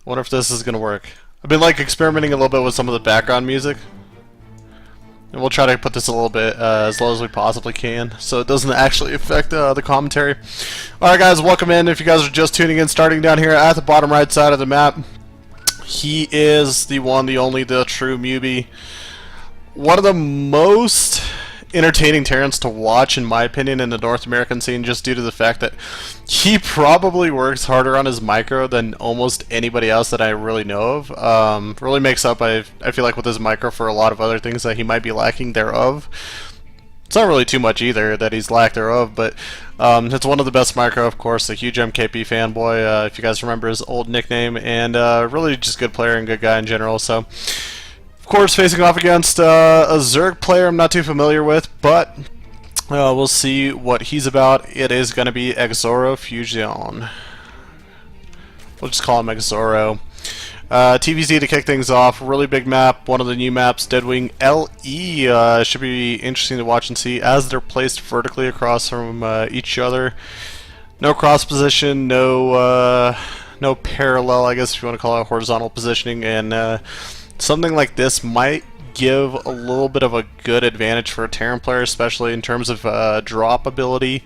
I wonder if this is gonna work. I've been like experimenting a little bit with some of the background music. And we'll try to put this a little bit as low as we possibly can, so it doesn't actually affect the commentary. Alright guys, welcome in. If you guys are just tuning in, starting down here at the bottom right side of the map, he is the one, the only, the true Mewby. One of the most entertaining Terrans to watch, in my opinion, in the North American scene, just due to the fact that he probably works harder on his micro than almost anybody else that I really know of. Really makes up, I feel like, with his micro for a lot of other things that he might be lacking thereof. It's not really too much either that he's lack thereof, but it's one of the best micro, of course, a huge MKP fanboy, if you guys remember his old nickname, and really just good player and good guy in general. So, of course, facing off against a Zerg player I'm not too familiar with, but we'll see what he's about. It is going to be eXoroFuzion. We'll just call him eXoro. TVZ to kick things off. Really big map. One of the new maps, Deadwing LE. Should be interesting to watch and see as they're placed vertically across from each other. No cross position, no parallel, I guess if you want to call it horizontal positioning, and something like this might give a little bit of a good advantage for a Terran player, especially in terms of drop ability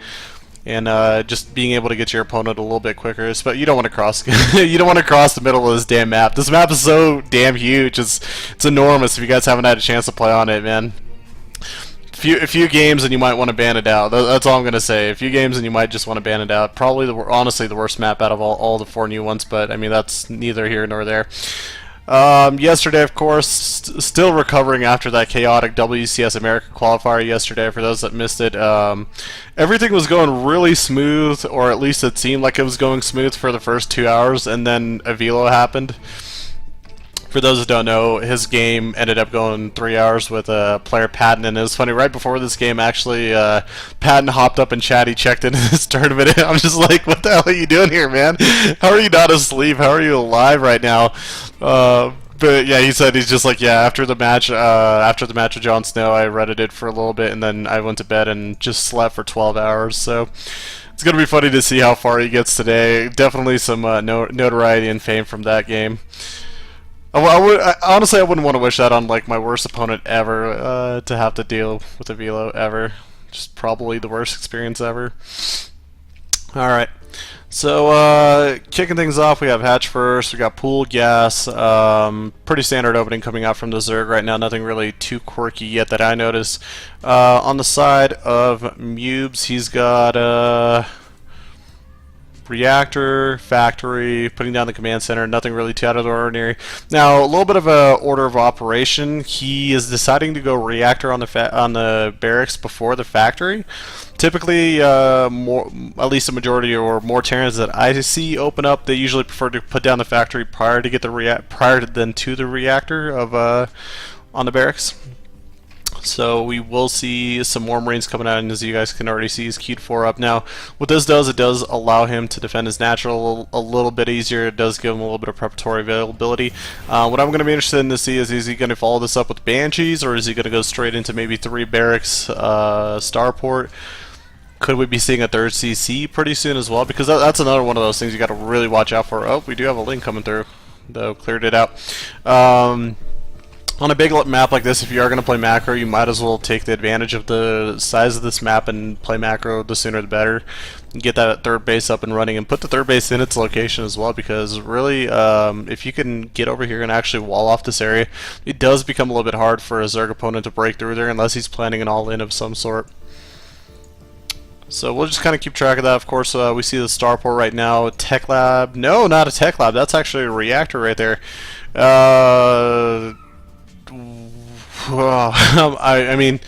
and just being able to get your opponent a little bit quicker. But you don't want to cross. You don't want to cross the middle of this damn map. This map is so damn huge. It's enormous. If you guys haven't had a chance to play on it, man, a few games and you might want to ban it out. That's all I'm gonna say. A few games and you might just want to ban it out. Probably honestly the worst map out of all the 4 new ones. But I mean, that's neither here nor there. Yesterday, of course, still recovering after that chaotic WCS America qualifier yesterday, for those that missed it. Everything was going really smooth, or at least it seemed like it was going smooth for the first 2 hours, and then a velo happened. For those that don't know, his game ended up going 3 hours with player Patton, and it was funny, right before this game, actually, Patton hopped up in chat, he checked into this tournament, and I'm just like, what the hell are you doing here, man? How are you not asleep? How are you alive right now? But yeah, he said, he's just like, yeah, after the match with Jon Snow, I reddited for a little bit, and then I went to bed and just slept for 12 hours, so it's going to be funny to see how far he gets today. Definitely some notoriety and fame from that game. Honestly, I wouldn't want to wish that on like my worst opponent ever, to have to deal with a velo ever. Just probably the worst experience ever. Alright, so kicking things off, we have Hatch first, we got Pool, Gas, pretty standard opening coming out from the Zerg right now, nothing really too quirky yet that I notice. On the side of Mewbs, he's got Reactor, Factory, putting down the command center, nothing really too out of the ordinary. Now, a little bit of a order of operation. He is deciding to go Reactor on the barracks before the Factory. Typically, at least a majority or more Terrans that I see open up, they usually prefer to put down the Factory prior to get the to the Reactor of on the barracks. So we will see some more Marines coming out, and as you guys can already see, he's queued 4 up. Now, what this does, it does allow him to defend his natural a little bit easier. It does give him a little bit of preparatory availability. What I'm going to be interested in to see is he going to follow this up with Banshees, or is he going to go straight into maybe 3 barracks starport? Could we be seeing a 3rd CC pretty soon as well? Because that's another one of those things you got to really watch out for. Oh, we do have a link coming through, though. Cleared it out. On a big map like this, if you are going to play macro, you might as well take the advantage of the size of this map and play macro. The sooner the better. Get that 3rd base up and running, and put the 3rd base in its location as well, because really, if you can get over here and actually wall off this area, it does become a little bit hard for a Zerg opponent to break through there unless he's planning an all-in of some sort. So we'll just kind of keep track of that. Of course, we see the starport right now. Tech lab. No, not a tech lab. That's actually a reactor right there. I mean,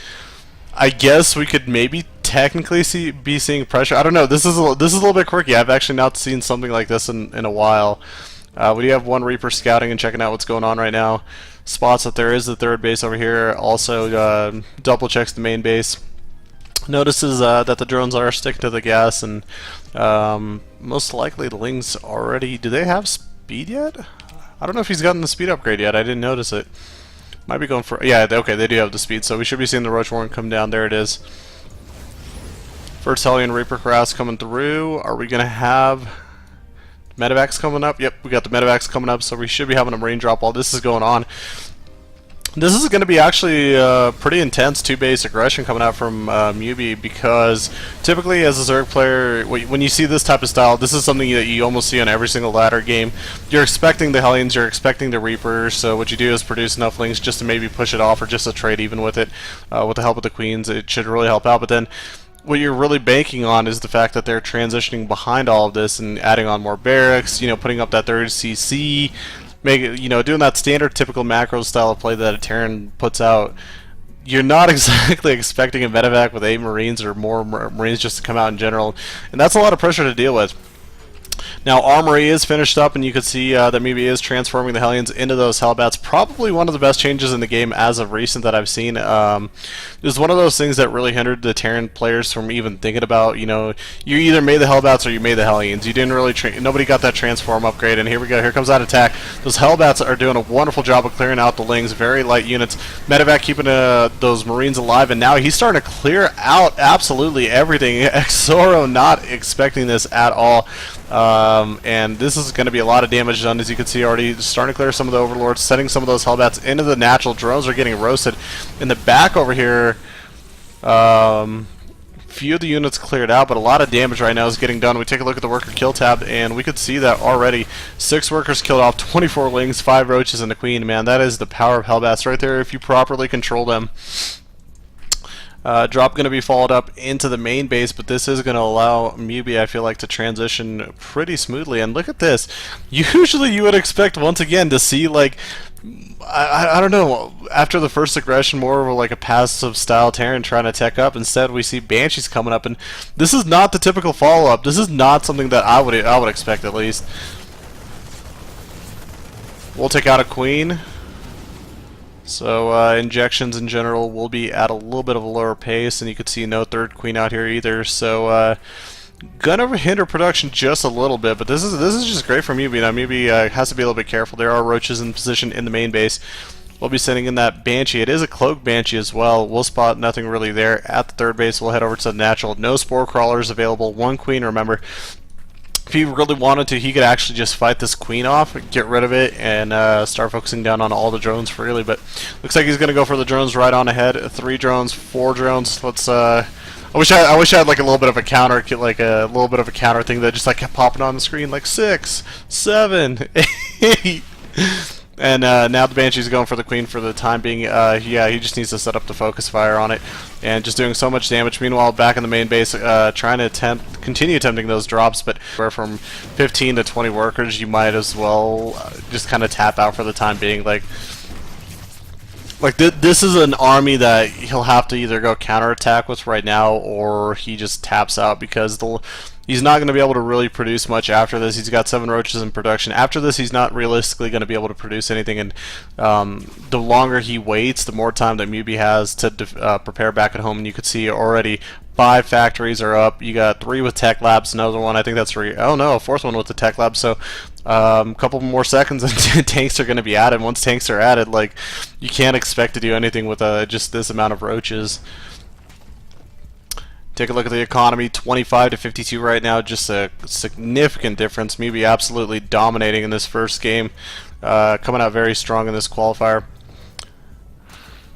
I guess we could maybe technically be seeing pressure. I don't know. This is a little bit quirky. I've actually not seen something like this in a while. We do have one Reaper scouting and checking out what's going on right now. Spots that there is the 3rd base over here. Also double checks the main base. Notices that the drones are sticking to the gas, and most likely the Lings already. Do they have speed yet? I don't know if he's gotten the speed upgrade yet. I didn't notice it. Might be going for... Yeah, okay, they do have the speed, so we should be seeing the Roach Warren come down. There it is. First Hellion Reaper Crass coming through. Are we going to have Medevacs coming up. Yep, we got the Medevacs coming up, so we should be having a Marine drop while this is going on. This is going to be actually pretty intense two-base aggression coming out from Mewby, because typically as a Zerg player, when you see this type of style, this is something that you almost see on every single ladder game. You're expecting the Hellions, you're expecting the Reapers, so what you do is produce enough Lings just to maybe push it off or just to trade even with it. With the help of the Queens, it should really help out, but then what you're really banking on is the fact that they're transitioning behind all of this and adding on more barracks, putting up that third CC, doing that standard typical macro style of play that a Terran puts out. You're not exactly expecting a medevac with 8 Marines or more Marines just to come out in general, and that's a lot of pressure to deal with. Now, Armory is finished up, and you can see that Mewby is transforming the Hellions into those Hellbats. Probably one of the best changes in the game as of recent that I've seen. It was one of those things that really hindered the Terran players from even thinking about, you either made the Hellbats or you made the Hellions. You didn't really, nobody got that transform upgrade, and here we go. Here comes that attack. Those Hellbats are doing a wonderful job of clearing out the Lings, very light units. Medevac keeping those Marines alive, and now he's starting to clear out absolutely everything. eXoro not expecting this at all. And this is going to be a lot of damage done, as you can see already. Starting to clear some of the Overlords, setting some of those Hellbats into the natural. Drones are getting roasted. In the back over here, few of the units cleared out, but a lot of damage right now is getting done. We take a look at the worker kill tab, and we could see that already. 6 workers killed off, 24 Lings, 5 Roaches, and a Queen. Man, that is the power of Hellbats right there if you properly control them. Drop going to be followed up into the main base, but this is going to allow Mewby, I feel like, to transition pretty smoothly. And look at this. Usually you would expect, once again, to see, like, I don't know, after the first aggression, more of like a passive style Terran trying to tech up. Instead, we see Banshees coming up, and this is not the typical follow-up. This is not something that I would expect, at least. We'll take out a Queen. So injections in general will be at a little bit of a lower pace, and you can see no third Queen out here either. So gonna hinder production just a little bit, but this is just great for Mewby. Now Mewby has to be a little bit careful. There are Roaches in position in the main base. We'll be sending in that Banshee. It is a cloaked Banshee as well. We'll spot nothing really there at the third base. We'll head over to the natural. No Spore Crawlers available. 1 Queen, remember. If he really wanted to, he could actually just fight this Queen off, get rid of it, and start focusing down on all the drones freely. But looks like he's going to go for the drones right on ahead. 3 drones, 4 drones. Let's. I wish I had like a little bit of a counter, thing that just like kept popping on the screen, like 6, 7, 8. And now the Banshee's going for the Queen for the time being. Yeah, he just needs to set up the focus fire on it, and just doing so much damage. Meanwhile, back in the main base, trying to continue attempting those drops, but from 15 to 20 workers, you might as well just kind of tap out for the time being. Like this is an army that he'll have to either go counterattack with right now, or he just taps out, because he's not going to be able to really produce much after this. He's got 7 Roaches in production. After this, he's not realistically going to be able to produce anything, and the longer he waits, the more time that Mewby has to prepare back at home. And you can see already 5 factories are up. You got 3 with tech labs, another one, I think that's 3. Oh no, a 4th one with the tech lab. So a couple more seconds and tanks are going to be added. Once tanks are added, like, you can't expect to do anything with just this amount of Roaches. Take a look at the economy, 25 to 52 right now, just a significant difference. Mewby absolutely dominating in this first game, coming out very strong in this qualifier.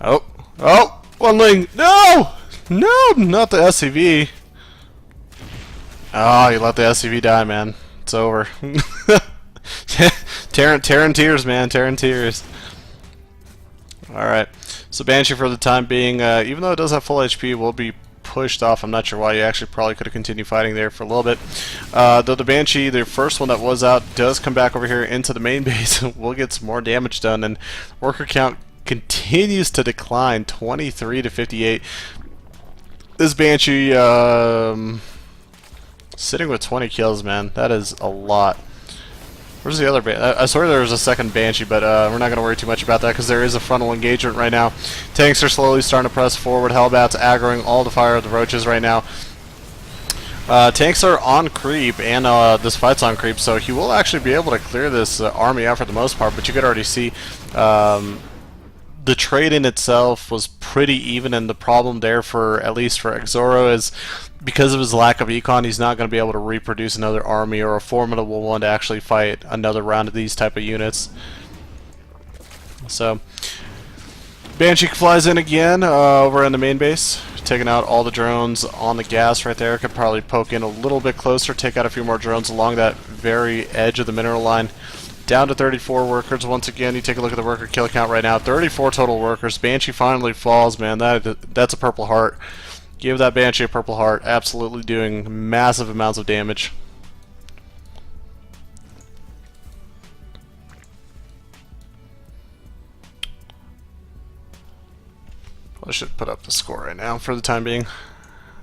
Oh, 1 Ling, no, not the SCV. Oh, you let the SCV die, man. It's over. Terran tears, man, Terran tears. Alright, so Banshee for the time being, even though it does have full HP, will be pushed off. I'm not sure why. You actually probably could have continued fighting there for a little bit. Though the Banshee, the first one that was out, does come back over here into the main base. We'll get some more damage done, and worker count continues to decline, 23 to 58. This Banshee sitting with 20 kills, man. That is a lot. Where's the other Banshee? I swear there was a second Banshee, but we're not going to worry too much about that, because there is a frontal engagement right now. Tanks are slowly starting to press forward. Hellbats aggroing all the fire of the Roaches right now. Tanks are on creep, and this fight's on creep, so he will actually be able to clear this army out for the most part, but you could already see the trade-in itself was pretty even, and the problem there, for at least for eXoro, is because of his lack of econ, he's not going to be able to reproduce another army or a formidable one to actually fight another round of these type of units. So Banshee flies in again over in the main base, taking out all the drones on the gas right there. Could probably poke in a little bit closer, take out a few more drones along that very edge of the mineral line. Down to 34 workers once again. You take a look at the worker kill count right now. 34 total workers. Banshee finally falls, man. That's a purple heart. Give that Banshee a purple heart. Absolutely doing massive amounts of damage. I should put up the score right now for the time being.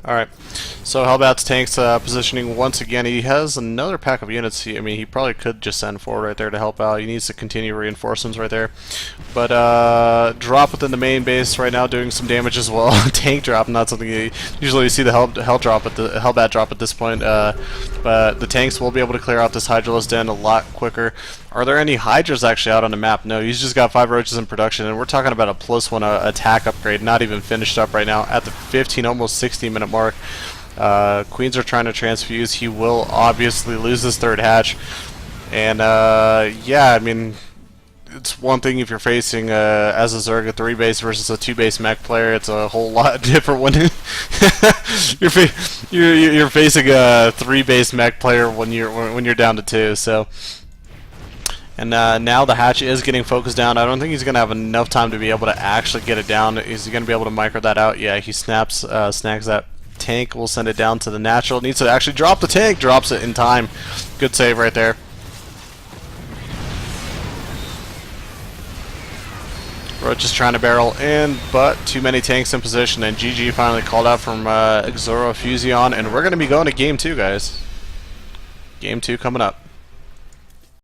Alright, so Hellbat's tanks positioning once again. He has another pack of units. I mean, he probably could just send forward right there to help out. He needs to continue reinforcements right there. But drop within the main base right now doing some damage as well. Tank drop, not something you usually see the Hellbat drop at this point. But the tanks will be able to clear out this Hydralisk den a lot quicker. Are there any Hydras actually out on the map? No, he's just got 5 roaches in production, and we're talking about a +1 attack upgrade, not even finished up right now at the 15, almost 16-minute mark. Queens are trying to transfuse. He will obviously lose his 3rd hatch, and yeah, I mean, it's one thing if you're facing as a Zerg a 3-base versus a 2-base mech player. It's a whole lot different when you're facing a 3-base mech player when you're down to 2. So. And now the hatch is getting focused down. I don't think he's going to have enough time to be able to actually get it down. Is he going to be able to micro that out? Yeah, he snags that tank. We'll send it down to the natural. Needs to actually drop the tank. Drops it in time. Good save right there. Roach just trying to barrel in, but too many tanks in position. And GG finally called out from eXoroFuzion. And we're going to be going to Game 2, guys. Game 2 coming up.